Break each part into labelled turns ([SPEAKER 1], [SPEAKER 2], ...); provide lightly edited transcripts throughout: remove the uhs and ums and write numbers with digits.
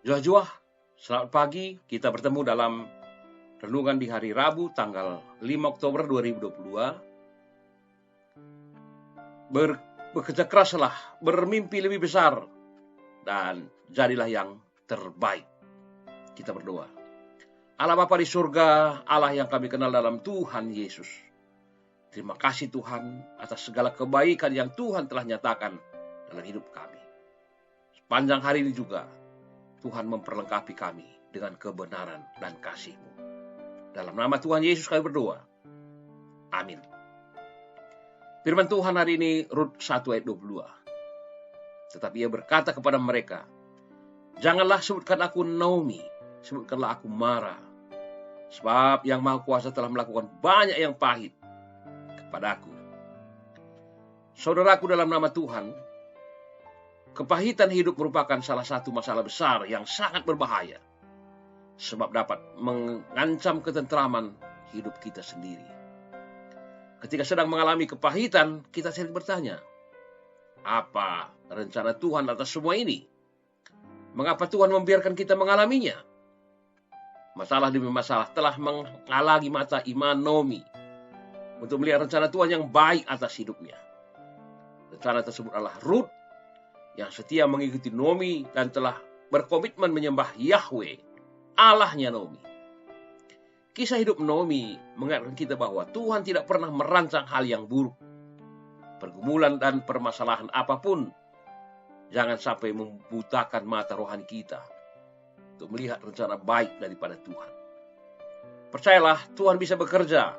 [SPEAKER 1] Jua-jua, selamat pagi. Kita bertemu dalam renungan di hari Rabu tanggal 5 Oktober 2022. Bekerja keraslah, bermimpi lebih besar, dan jadilah yang terbaik. Kita berdoa. Allah Bapa di surga, Allah yang kami kenal dalam Tuhan Yesus. Terima kasih Tuhan atas segala kebaikan yang Tuhan telah nyatakan dalam hidup kami. Sepanjang hari ini juga, Tuhan memperlengkapi kami dengan kebenaran dan kasih-Mu. Dalam nama Tuhan Yesus kami berdoa. Amin. Firman Tuhan hari ini Rut 1 ayat 22. Tetapi ia berkata kepada mereka, janganlah sebutkan aku Naomi, sebutkanlah aku Mara. Sebab yang Maha Kuasa telah melakukan banyak yang pahit kepadaku. Saudaraku dalam nama Tuhan, kepahitan hidup merupakan salah satu masalah besar yang sangat berbahaya, sebab dapat mengancam ketentraman hidup kita sendiri. Ketika sedang mengalami kepahitan, kita sering bertanya, apa rencana Tuhan atas semua ini? Mengapa Tuhan membiarkan kita mengalaminya? Masalah demi masalah telah menghalangi mata iman Naomi untuk melihat rencana Tuhan yang baik atas hidupnya. Rencana tersebut adalah Rut yang setia mengikuti Naomi dan telah berkomitmen menyembah Yahweh, Allahnya Naomi. Kisah hidup Naomi mengingatkan kita bahwa Tuhan tidak pernah merancang hal yang buruk. Pergumulan dan permasalahan apapun jangan sampai membutakan mata rohani kita untuk melihat rencana baik daripada Tuhan. Percayalah, Tuhan bisa bekerja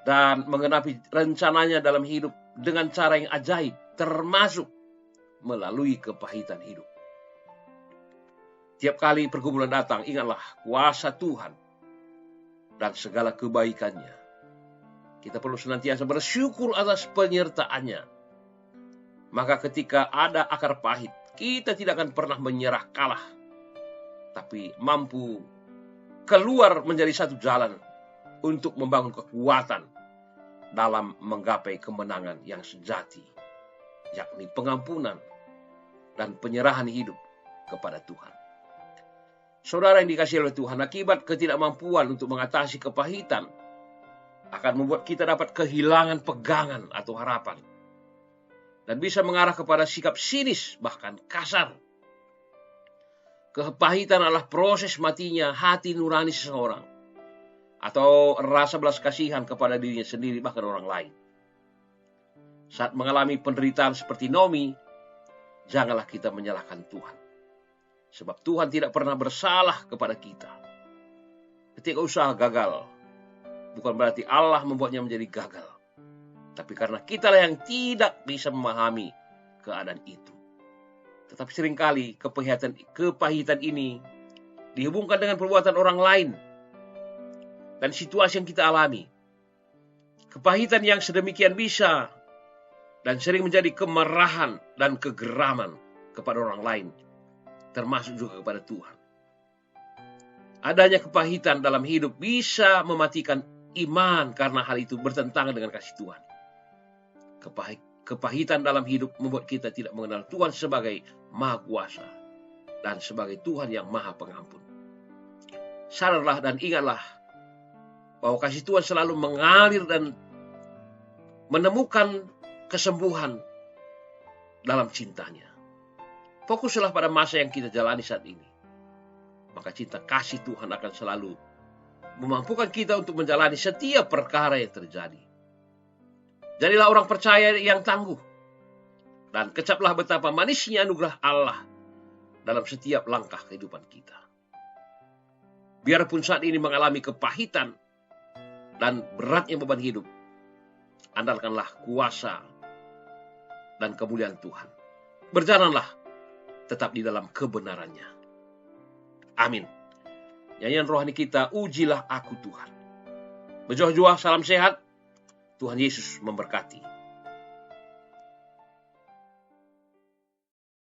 [SPEAKER 1] dan menggenapi rencananya dalam hidup dengan cara yang ajaib, termasuk melalui kepahitan hidup. Tiap kali pergumulan datang, ingatlah kuasa Tuhan dan segala kebaikannya. Kita perlu senantiasa bersyukur atas penyertaannya. Maka ketika ada akar pahit, kita tidak akan pernah menyerah kalah, tapi mampu keluar menjadi satu jalan untuk membangun kekuatan dalam menggapai kemenangan yang sejati, yakni pengampunan dan penyerahan hidup kepada Tuhan. Saudara yang dikasihi oleh Tuhan, akibat ketidakmampuan untuk mengatasi kepahitan akan membuat kita dapat kehilangan pegangan atau harapan dan bisa mengarah kepada sikap sinis bahkan kasar. Kepahitan adalah proses matinya hati nurani seseorang atau rasa belas kasihan kepada dirinya sendiri bahkan orang lain. Saat mengalami penderitaan seperti Naomi, janganlah kita menyalahkan Tuhan. Sebab Tuhan tidak pernah bersalah kepada kita. Ketika usaha gagal, bukan berarti Allah membuatnya menjadi gagal. Tapi karena kitalah yang tidak bisa memahami keadaan itu. Tetapi seringkali kepahitan ini dihubungkan dengan perbuatan orang lain dan situasi yang kita alami. Kepahitan yang sedemikian bisa dan sering menjadi kemarahan dan kegeraman kepada orang lain, termasuk juga kepada Tuhan. Adanya kepahitan dalam hidup bisa mematikan iman karena hal itu bertentangan dengan kasih Tuhan. Kepahitan dalam hidup membuat kita tidak mengenal Tuhan sebagai Maha Kuasa dan sebagai Tuhan yang Maha Pengampun. Sadarlah dan ingatlah bahwa kasih Tuhan selalu mengalir dan menemukan kesembuhan dalam cintanya. Fokuslah pada masa yang kita jalani saat ini. Maka cinta kasih Tuhan akan selalu memampukan kita untuk menjalani setiap perkara yang terjadi. Jadilah orang percaya yang tangguh. Dan kecaplah betapa manisnya anugerah Allah dalam setiap langkah kehidupan kita. Biarpun saat ini mengalami kepahitan dan beratnya beban hidup, andalkanlah kuasa dan kemuliaan Tuhan. Berjalanlah tetap di dalam kebenarannya. Amin. Nyanyian rohani kita, ujilah aku Tuhan. Berjoh-joh, salam sehat. Tuhan Yesus memberkati.